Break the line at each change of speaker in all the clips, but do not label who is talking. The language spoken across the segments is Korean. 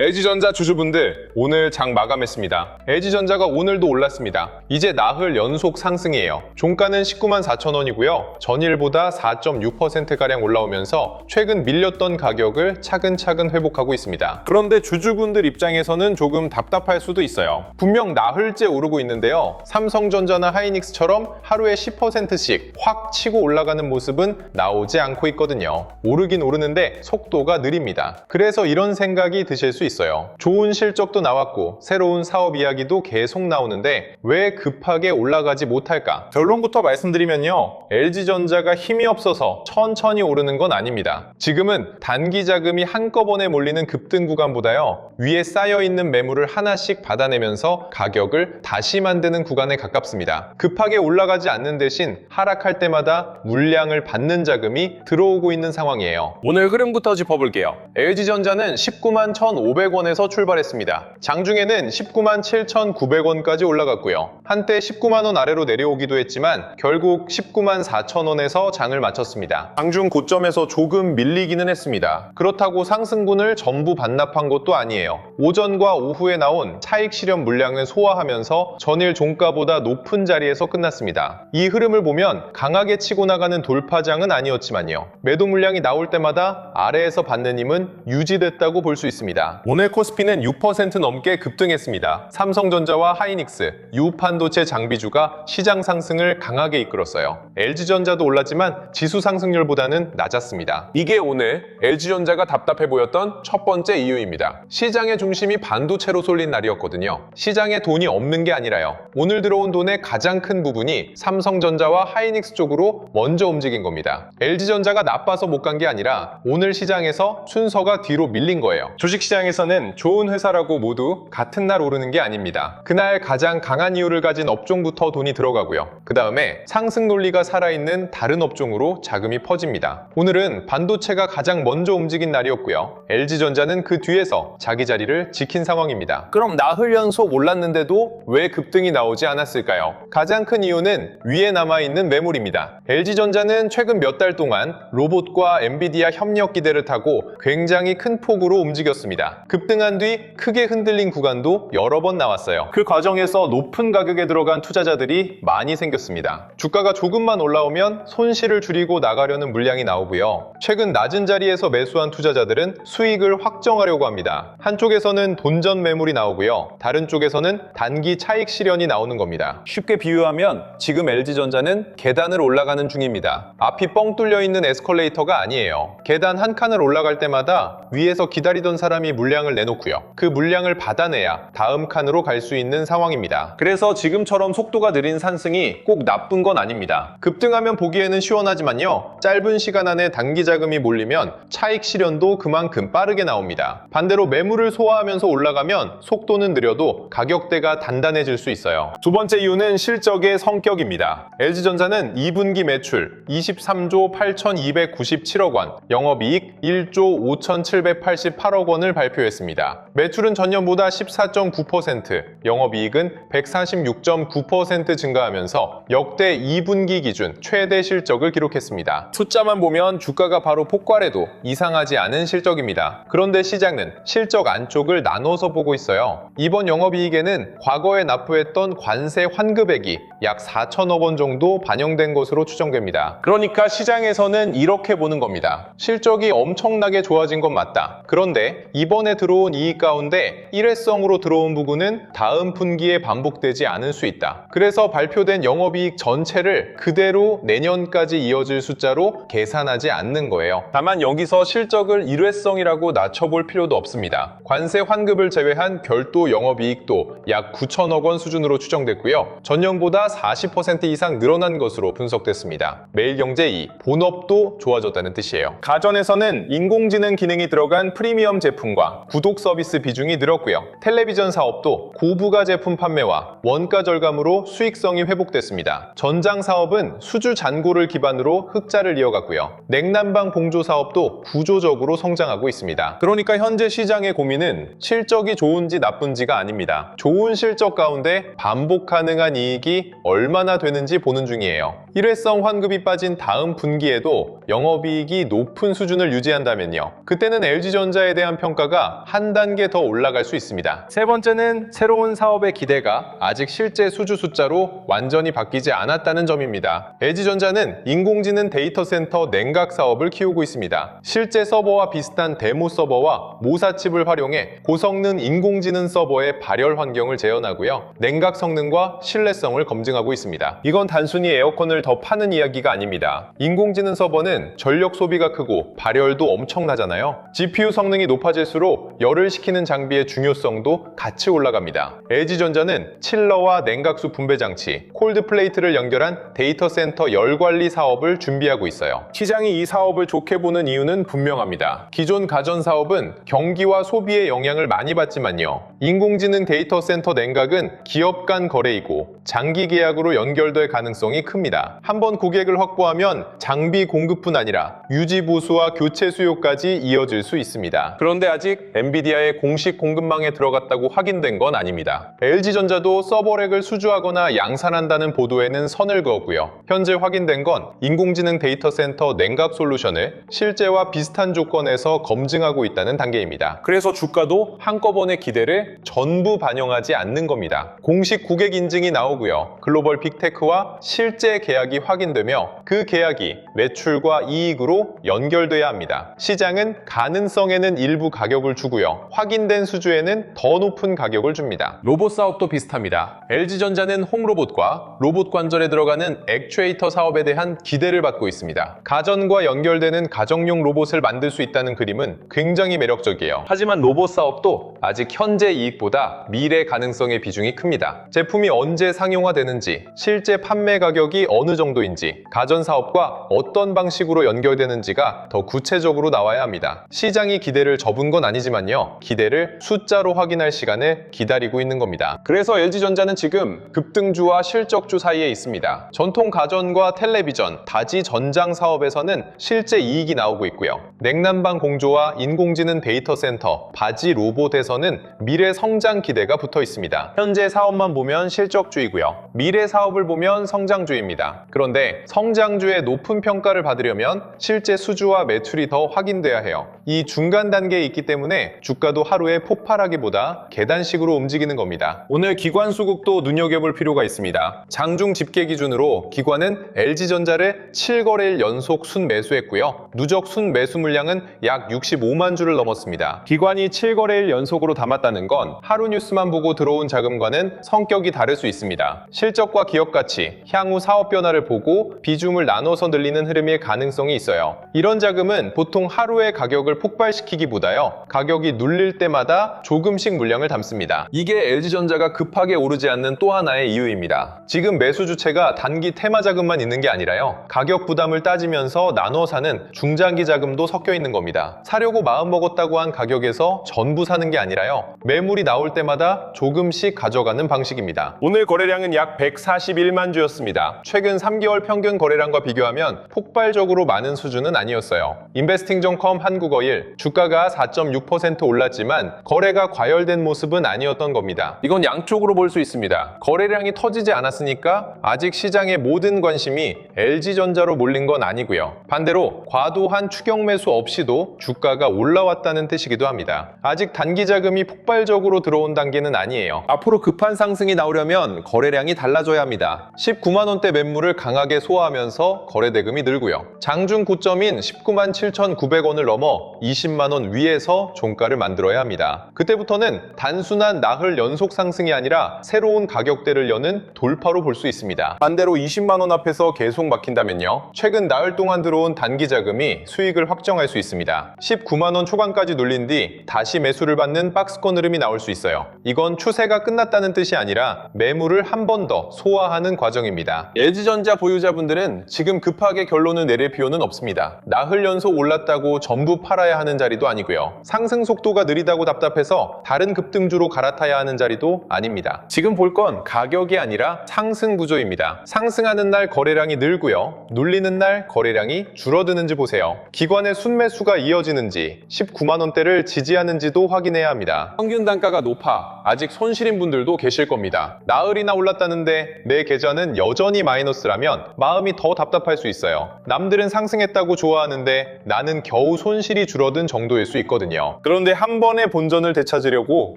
LG전자 주주분들, 오늘 장 마감했습니다. LG전자가 오늘도 올랐습니다. 이제 나흘 연속 상승이에요. 종가는 19만 4천 원이고요. 전일보다 4.6%가량 올라오면서 최근 밀렸던 가격을 차근차근 회복하고 있습니다. 그런데 주주분들 입장에서는 조금 답답할 수도 있어요. 분명 나흘째 오르고 있는데요. 삼성전자나 하이닉스처럼 하루에 10%씩 확 치고 올라가는 모습은 나오지 않고 있거든요. 오르긴 오르는데 속도가 느립니다. 그래서 이런 생각이 드실 수 있어요. 좋은 실적도 나왔고 새로운 사업 이야기도 계속 나오는데 왜 급하게 올라가지 못할까? 결론부터 말씀드리면요. LG전자가 힘이 없어서 천천히 오르는 건 아닙니다. 지금은 단기 자금이 한꺼번에 몰리는 급등 구간보다요. 위에 쌓여있는 매물을 하나씩 받아내면서 가격을 다시 만드는 구간에 가깝습니다. 급하게 올라가지 않는 대신 하락할 때마다 물량을 받는 자금이 들어오고 있는 상황이에요. 오늘 흐름부터 짚어볼게요. LG전자는 19만 1,500원에서 출발했습니다. 장중에는 19만 7,900원까지 올라갔고요. 한때 19만 원 아래로 내려오기도 했지만 결국 19만 4천원에서 장을 마쳤습니다. 장중 고점에서 조금 밀리기는 했습니다. 그렇다고 상승분을 전부 반납한 것도 아니에요. 오전과 오후에 나온 차익 실현 물량을 소화하면서 전일 종가보다 높은 자리에서 끝났습니다. 이 흐름을 보면 강하게 치고 나가는 돌파장은 아니었지만요. 매도 물량이 나올 때마다 아래에서 받는 힘은 유지됐다고 볼 수 있습니다. 오늘 코스피는 6% 넘게 급등했습니다. 삼성전자와 하이닉스, 유반도체 장비주가 시장 상승을 강하게 이끌었어요. LG전자도 올랐지만 지수 상승률보다는 낮았습니다. 이게 오늘 LG전자가 답답해 보였던 첫 번째 이유입니다. 시장의 중심이 반도체로 쏠린 날이었거든요. 시장에 돈이 없는 게 아니라요. 오늘 들어온 돈의 가장 큰 부분이 삼성전자와 하이닉스 쪽으로 먼저 움직인 겁니다. LG전자가 나빠서 못 간 게 아니라 오늘 시장에서 순서가 뒤로 밀린 거예요. 주식시장에서는 좋은 회사라고 모두 같은 날 오르는 게 아닙니다. 그날 가장 강한 이유를 가진 업종부터 돈이 들어가고요. 그 다음에 상승 논리가 살아있는 다른 업종으로 자금이 퍼집니다. 오늘은 반도체가 가장 먼저 움직인 날이었고요. LG전자는 그 뒤에서 자기 자리를 지킨 상황입니다. 그럼 나흘 연속 올랐는데도 왜 급등이 나오지 않았을까요? 가장 큰 이유는 위에 남아있는 매물입니다. LG전자는 최근 몇 달 동안 로봇과 엔비디아 협력 기대를 타고 굉장히 큰 폭으로 움직였습니다. 급등한 뒤 크게 흔들린 구간도 여러 번 나왔어요. 그 과정에서 높은 가격에 들어간 투자자들이 많이 생겼습니다. 주가가 조금만 올라오면 손실을 줄이고 나가려는 물량이 나오고요. 최근 낮은 자리에서 매수한 투자자들은 수익을 확정하려고 합니다. 한쪽에서는 본전 매물이 나오고요. 다른 쪽에서는 단기 차익 실현이 나오는 겁니다. 쉽게 비유하면 지금 LG전자는 계단을 올라가는 중입니다. 앞이 뻥 뚫려 있는 에스컬레이터가 아니에요. 계단 한 칸을 올라갈 때마다 위에서 기다리던 사람이 물량을 내놓고요. 그 물량을 받아내야 다음 칸으로 갈 수 있는 상황입니다. 그래서 지금처럼 속도가 느린 상승이 꼭 나쁜 건 아닙니다. 급등하면 보기에는 시원하지만요. 짧은 시간 안에 단기 자금이 몰리면 차익 실현도 그만큼 빠르게 나옵니다. 반대로 매물을 소화하면서 올라가면 속도는 느려도 가격대가 단단해질 수 있어요. 두 번째 이유는 실적의 성격입니다. LG전자는 2분기 매출 23조 8,297억 원, 영업이익 1조 5,788억 원을 발표했습니다. 매출은 전년보다 14.9%, 영업이익은 146.9% 증가하면서 역대 2분기 기준 최대 실적을 기록했습니다. 숫자만 보면 주가가 바로 폭발해도 이상하지 않은 실적입니다. 그런데 시장은 실적 안쪽을 나눠서 보고 있어요. 이번 영업이익에는 과거에 납부했던 관세 환급액이 약 4천억 원 정도 반영된 것으로 추정됩니다. 그러니까 시장에서는 이렇게 보는 겁니다. 실적이 엄청나게 좋아진 건 맞다. 그런데 이번에 들어온 이익 가운데 일회성으로 들어온 부분은 다음 분기에 반복되지 않을 수 있다. 그래서 발표된 영업이익 전체를 그대로 내년까지 이어질 숫자로 계산하지 않는 거예요. 다만 여기서 실적을 일회성이라고 낮춰볼 필요도 없습니다. 관세 환급을 제외한 별도 영업이익도 약 9천억 원 수준으로 추정됐고요. 전년보다 40% 이상 늘어난 것으로 분석됐습니다. 매일경제2, 본업도 좋아졌다는 뜻이에요. 가전에서는 인공지능 기능이 들어간 프리미엄 제품과 구독 서비스 비중이 늘었고요. 텔레비전 사업도 고부가 제품 판매와 원가 절감으로 수익성이 회복됐습니다. 전장 사업은 수주 잔고를 기반으로 흑자를 이어갔고요. 냉난방 봉조 사업도 구조적으로 성장하고 있습니다. 그러니까 현재 시장의 고민은 실적이 좋은지 나쁜지가 아닙니다. 좋은 실적 가운데 반복 가능한 이익이 얼마나 되는지 보는 중이에요. 일회성 환급이 빠진 다음 분기에도 영업이익이 높은 수준을 유지한다면요. 그때는 LG전자에 대한 평가가 때보다 한 단계 더 올라갈 수 있습니다. 세 번째는 새로운 사업의 기대가 아직 실제 수주 숫자로 완전히 바뀌지 않았다는 점입니다. LG전자는 인공지능 데이터 센터 냉각 사업을 키우고 있습니다. 실제 서버와 비슷한 데모 서버와 모사칩을 활용해 고성능 인공지능 서버의 발열 환경을 재현하고요. 냉각 성능과 신뢰성을 검증하고 있습니다. 이건 단순히 에어컨을 더 파는 이야기가 아닙니다. 인공지능 서버는 전력 소비가 크고 발열도 엄청나잖아요. GPU 성능이 높아질수록 열을 식히는 장비의 중요성도 같이 올라갑니다. LG전자는 칠러와 냉각수 분배 장치, 콜드 플레이트를 연결한 데이터 센터 열 관리 사업을 준비하고 있어요. 시장이 이 사업을 좋게 보는 이유는 분명합니다. 기존 가전 사업은 경기와 소비의 영향을 많이 받지만요. 인공지능 데이터 센터 냉각은 기업 간 거래이고 장기 계약으로 연결될 가능성이 큽니다. 한번 고객을 확보하면 장비 공급뿐 아니라 유지 보수와 교체 수요까지 이어질 수 있습니다. 그런데 아직 엔비디아의 공식 공급망에 들어갔다고 확인된 건 아닙니다. LG전자도 서버렉을 수주하거나 양산한다는 보도에는 선을 그었고요. 현재 확인된 건 인공지능 데이터 센터 냉각 솔루션을 실제와 비슷한 조건에서 검증하고 있다는 단계입니다. 그래서 주가도 한꺼번에 기대를 전부 반영하지 않는 겁니다. 공식 고객 인증이 나오고요. 글로벌 빅테크와 실제 계약이 확인되며 그 계약이 매출과 이익으로 연결돼야 합니다. 시장은 가능성에는 일부 가격을 주고요. 확인된 수주에는 더 높은 가격을 줍니다. 로봇 사업도 비슷합니다. LG전자는 홈로봇과 로봇 관절에 들어가는 액추에이터 사업에 대한 기대를 받고 있습니다. 가전과 연결되는 가정용 로봇을 만들 수 있다는 그림은 굉장히 매력적이에요. 하지만 로봇 사업도 아직 현재 이익보다 미래 가능성의 비중이 큽니다. 제품이 언제 상용화되는지, 실제 판매 가격이 어느 정도인지, 가전 사업과 어떤 방식으로 연결되는지가 더 구체적으로 나와야 합니다. 시장이 기대를 접은 건 아니지만요. 기대를 숫자로 확인할 시간을 기다리고 있는 겁니다. 그래서 LG전자는 지금 급등주와 실적주 사이에 있습니다. 전통 가전과 텔레비전, 다지 전장 사업에서는 실제 이익이 나오고 있고요. 냉난방 공조와 인공지능 데이터 센터, 바지 로봇에서는 미래 성장 기대가 붙어 있습니다. 현재 사업만 보면 실적주이고요. 미래 사업을 보면 성장주입니다. 그런데 성장주의 높은 평가를 받으려면 실제 수주와 매출이 더 확인돼야 해요. 이 중간 단계에 있기 때문에 주가도 하루에 폭발하기보다 계단식으로 움직이는 겁니다. 오늘 기관 수급도 눈여겨볼 필요가 있습니다. 장중 집계 기준으로 기관은 LG전자를 7거래일 연속 순매수했고요. 누적 순매수 물량은 약 65만 주를 넘었습니다. 기관이 7거래일 연속으로 담았다는 건 하루 뉴스만 보고 들어온 자금과는 성격이 다를 수 있습니다. 실적과 기업 가치, 향후 사업 변화를 보고 비중을 나눠서 늘리는 흐름일 가능성이 있어요. 이런 자금은 보통 하루의 가격을 폭발시키기보다요. 가격이 눌릴 때마다 조금씩 물량을 담습니다. 이게 LG전자가 급하게 오르지 않는 또 하나의 이유입니다. 지금 매수 주체가 단기 테마 자금만 있는 게 아니라요. 가격 부담을 따지면서 나눠 사는 중장기 자금도 섞여 있는 겁니다. 사려고 마음먹었다고 한 가격에서 전부 사는 게 아니라요. 매물이 나올 때마다 조금씩 가져가는 방식입니다. 오늘 거래량은 약 141만 주였습니다. 최근 3개월 평균 거래량과 비교하면 폭발적으로 많은 수준은 아니었어요. 인베스팅.com 한국어일 주가가 4.6% 올랐지만 거래가 과열된 모습은 아니었던 겁니다. 이건 양쪽으로 볼 수 있습니다. 거래량이 터지지 않았으니까 아직 시장의 모든 관심이 LG전자로 몰린 건 아니고요. 반대로 과도한 추격 매수 없이도 주가가 올라왔다는 뜻이기도 합니다. 아직 단기 자금이 폭발적으로 들어온 단계는 아니에요. 앞으로 급한 상승이 나오려면 거래량이 달라져야 합니다. 19만 원대 매물을 강하게 소화하면서 거래 대금이 늘고요. 장중 고점인 19만 7,900원을 넘어 20만 원 위에서 종가를 만들어야 합니다. 그때부터는 단순한 나흘 연속 상승이 아니라 새로운 가격대를 여는 돌파로 볼 수 있습니다. 반대로 20만 원 앞에서 계속 막힌다면요. 최근 나흘 동안 들어온 단기 자금이 수익을 확정할 수 있습니다. 19만 원 초반까지 눌린 뒤 다시 매수를 받는 박스권 흐름이 나올 수 있어요. 이건 추세가 끝났다는 뜻이 아니라 매물을 한 번 더 소화하는 과정입니다. LG전자 보유자분들은 지금 급하게 결론을 내릴 필요는 없습니다. 나흘 연속 올랐다고 전부 팔아야 하는 자리도 아니고요. 상승 속도가 느리다고 답답해서 다른 급등주로 갈아타야 하는 자리도 아닙니다. 지금 볼 건 가격이 아니라 상승 구조입니다. 상승하는 날 거래량이 늘고요. 눌리는 날 거래량이 줄어드는지 보세요. 기관의 순매수가 이어지는지 19만 원대를 지지하는지도 확인해야 합니다. 평균 단가가 높아 아직 손실인 분들도 계실 겁니다. 나흘이나 올랐다는데 내 계좌는 여전히 마이너스라면 마음이 더 답답할 수 있어요. 남들은 상승했다고 좋아하는데 나는 겨우 손실이 줄어든 정도일 수 있거든요. 그런데 한 번에 본전을 되찾으려고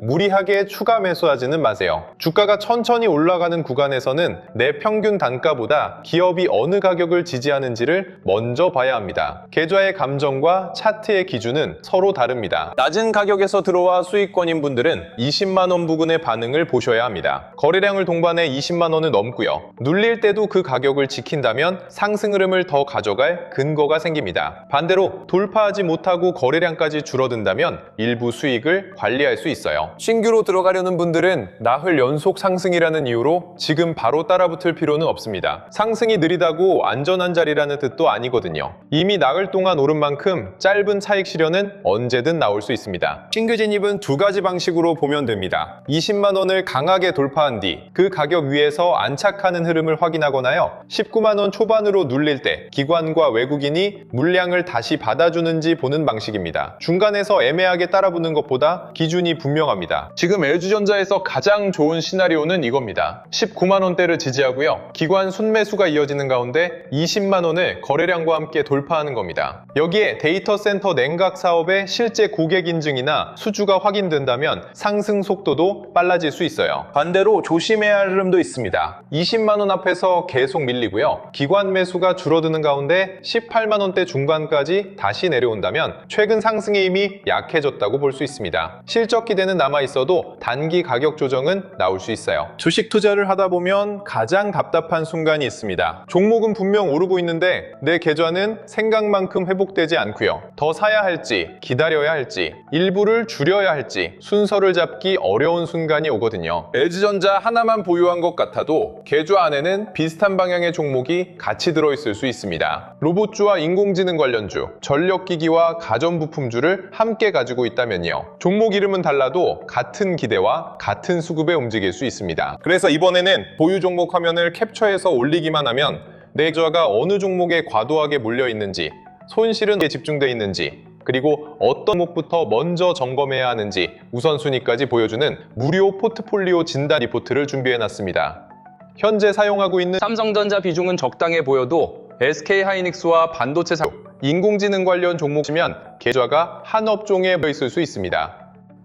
무리하게 추가 매수하지는 마세요. 주가가 천천히 올라가는 구간에서는 내 평균 단가보다 기업이 어느 가격을 지지하는지를 먼저 봐야 합니다. 계좌의 감정과 차트의 기준은 서로 다릅니다. 낮은 가격에서 들어와 수익권인 분들은 20만 원 부근의 반응을 보셔야 합니다. 거래량을 동반해 20만 원을 넘고요. 눌릴 때도 그 가격을 지킨다면 상승 흐름을 더 가져갈 근거가 생깁니다. 반대로 돌파하지 못하고 거래량까지 줄어든다면 일부 수익을 관리할 수 있어요. 신규로 들어가려는 분들은 나흘 연속 상승이라는 이유로 지금 바로 따라붙을 필요는 없습니다. 상승이 느리다고 안전한 자리라는 뜻도 아니거든요. 이미 나흘 동안 오른 만큼 짧은 차익 실현은 언제든 나올 수 있습니다. 신규 진입은 두 가지 방식으로 보면 됩니다. 20만 원을 강하게 돌파한 뒤 그 가격 위에서 안착하는 흐름을 확인하거나요. 19만 원 초반으로 눌릴 때 기관과 외국인이 물량을 다시 받아주는지 보는 방식입니다. 중간에서 애매하게 따라붙는 것보다 기준이 분명합니다. 지금 LG전자에서 가장 좋은 시나리오는 이겁니다. 19만 원대를 지지하고요. 기관 순매수가 이어지는 가운데 20만 원을 거래량과 함께 돌파하는 겁니다. 여기에 데이터 센터 냉각 사업의 실제 고객 인증이나 수주가 확인된다면 상승 속도도 빨라질 수 있어요. 반대로 조심해야 할 흐름도 있습니다. 20만 원 앞에서 계속 밀리고요. 기관 매수가 줄어드는 가운데 18만 원대 중반까지 다시 내려온다면 최근 상승의 힘이 약해졌다고 볼 수 있습니다. 실적 기대는 남아있어도 단기 가격 조정은 나올 수 있어요. 주식 투자를 하다 보면 가장 답답한 순간이 있습니다. 종목은 분명 오르고 있는데 내 계좌는 생각만큼 회복되지 않고요. 더 사야 할지, 기다려야 할지, 일부를 줄여야 할지 순서를 잡기 어려운 순간이 오거든요. LG전자 하나만 보유한 것 같아도 계좌 안에는 비슷한 방향의 종목이 같이 들어있을 수 있습니다. 로봇주와 인공지능 관련주, 전력기기와 가전부품주를 함께 가지고 있다면요. 종목 이름은 달라도 같은 기대와 같은 수급에 움직일 수 있습니다. 그래서 이번에는 보유 종목 화면을 캡처해서 올리기만 하면 내 계좌가 어느 종목에 과도하게 몰려 있는지, 손실은 어디에 집중되어 있는지, 그리고 어떤 종목부터 먼저 점검해야 하는지 우선순위까지 보여주는 무료 포트폴리오 진단 리포트를 준비해놨습니다. 현재 사용하고 있는
삼성전자 비중은 적당해 보여도 SK하이닉스와 반도체
인공지능 관련 종목이면 계좌가 한 업종에 모여 있을 수 있습니다.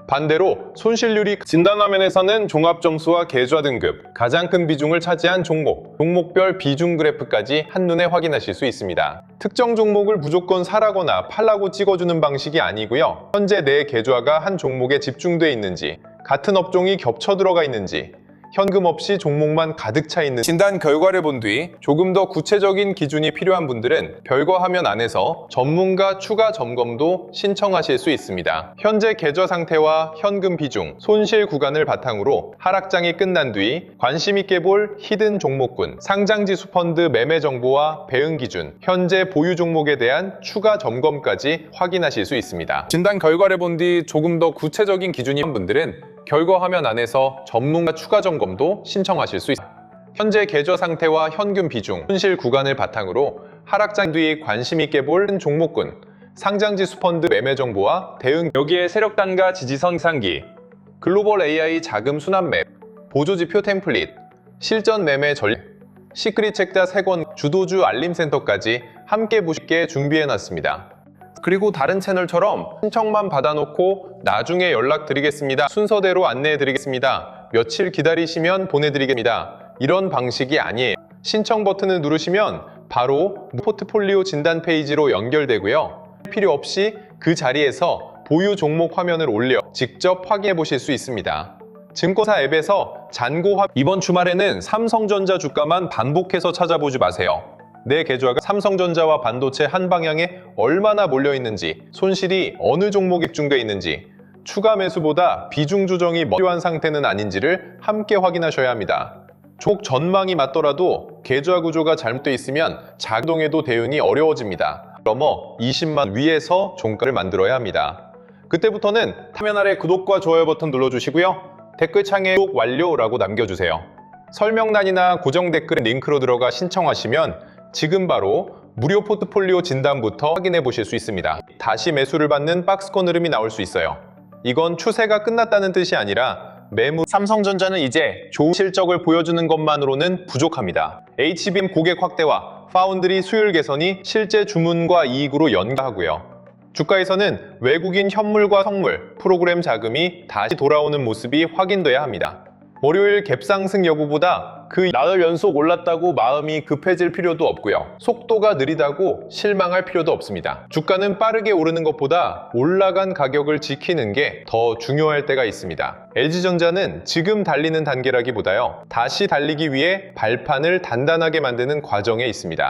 반대로 손실률이 진단 화면에서는 종합점수와 계좌 등급, 가장 큰 비중을 차지한 종목별 비중 그래프까지 한눈에 확인하실 수 있습니다. 특정 종목을 무조건 사라거나 팔라고 찍어주는 방식이 아니고요. 현재 내 계좌가 한 종목에 집중돼 있는지, 같은 업종이 겹쳐 들어가 있는지, 현금 없이 종목만 가득 차 있는 진단 결과를 본 뒤 조금 더 구체적인 기준이 필요한 분들은 별거 화면 안에서 전문가 추가 점검도 신청하실 수 있습니다. 현재 계좌 상태와 현금 비중, 손실 구간을 바탕으로 하락장이 끝난 뒤 관심 있게 볼 히든 종목군, 상장지수 펀드 매매 정보와 배응 기준, 현재 보유 종목에 대한 추가 점검까지 확인하실 수 있습니다. 진단 결과를 본 뒤 조금 더 구체적인 기준이 있는 분들은 결과 화면 안에서 전문가 추가 점검도 신청하실 수 있습니다. 현재 계좌 상태와 현금 비중, 손실 구간을 바탕으로 하락장 뒤 관심 있게 볼 종목군, 상장지수 펀드 매매 정보와 대응, 여기에 세력단가 지지선 상기, 글로벌 AI 자금 순환 맵, 보조지표 템플릿, 실전 매매 전략, 시크릿 책자 3권, 주도주 알림센터까지 함께 보시게 준비해놨습니다. 그리고 다른 채널처럼 신청만 받아놓고 나중에 연락드리겠습니다, 순서대로 안내해드리겠습니다, 며칠 기다리시면 보내드리겠습니다, 이런 방식이 아니에요. 신청 버튼을 누르시면 바로 포트폴리오 진단 페이지로 연결되고요. 필요 없이 그 자리에서 보유 종목 화면을 올려 직접 확인해 보실 수 있습니다. 증권사 앱에서 이번 주말에는 삼성전자 주가만 반복해서 찾아보지 마세요. 내 계좌가 삼성전자와 반도체 한 방향에 얼마나 몰려 있는지, 손실이 어느 종목에 집중되어 있는지, 추가 매수보다 비중 조정이 필요한 상태는 아닌지를 함께 확인하셔야 합니다. 종목 전망이 맞더라도 계좌 구조가 잘못되어 있으면 작동해도 대응이 어려워집니다. 넘어 20만 위에서 종가를 만들어야 합니다. 그때부터는 화면 아래 구독과 좋아요 버튼 눌러주시고요. 댓글창에 구독 완료라고 남겨주세요. 설명란이나 고정 댓글 링크로 들어가 신청하시면 지금 바로 무료 포트폴리오 진단부터 확인해 보실 수 있습니다. 다시 매수를 받는 박스권 흐름이 나올 수 있어요. 이건 추세가 끝났다는 뜻이 아니라 매물 삼성전자는 이제 좋은 실적을 보여주는 것만으로는 부족합니다. HBM 고객 확대와 파운드리 수율 개선이 실제 주문과 이익으로 연계하고요. 주가에서는 외국인 현물과 성물, 프로그램 자금이 다시 돌아오는 모습이 확인돼야 합니다. 월요일 갭상승 여부보다 그 나흘 연속 올랐다고 마음이 급해질 필요도 없고요. 속도가 느리다고 실망할 필요도 없습니다. 주가는 빠르게 오르는 것보다 올라간 가격을 지키는 게 더 중요할 때가 있습니다. LG전자는 지금 달리는 단계라기보다요. 다시 달리기 위해 발판을 단단하게 만드는 과정에 있습니다.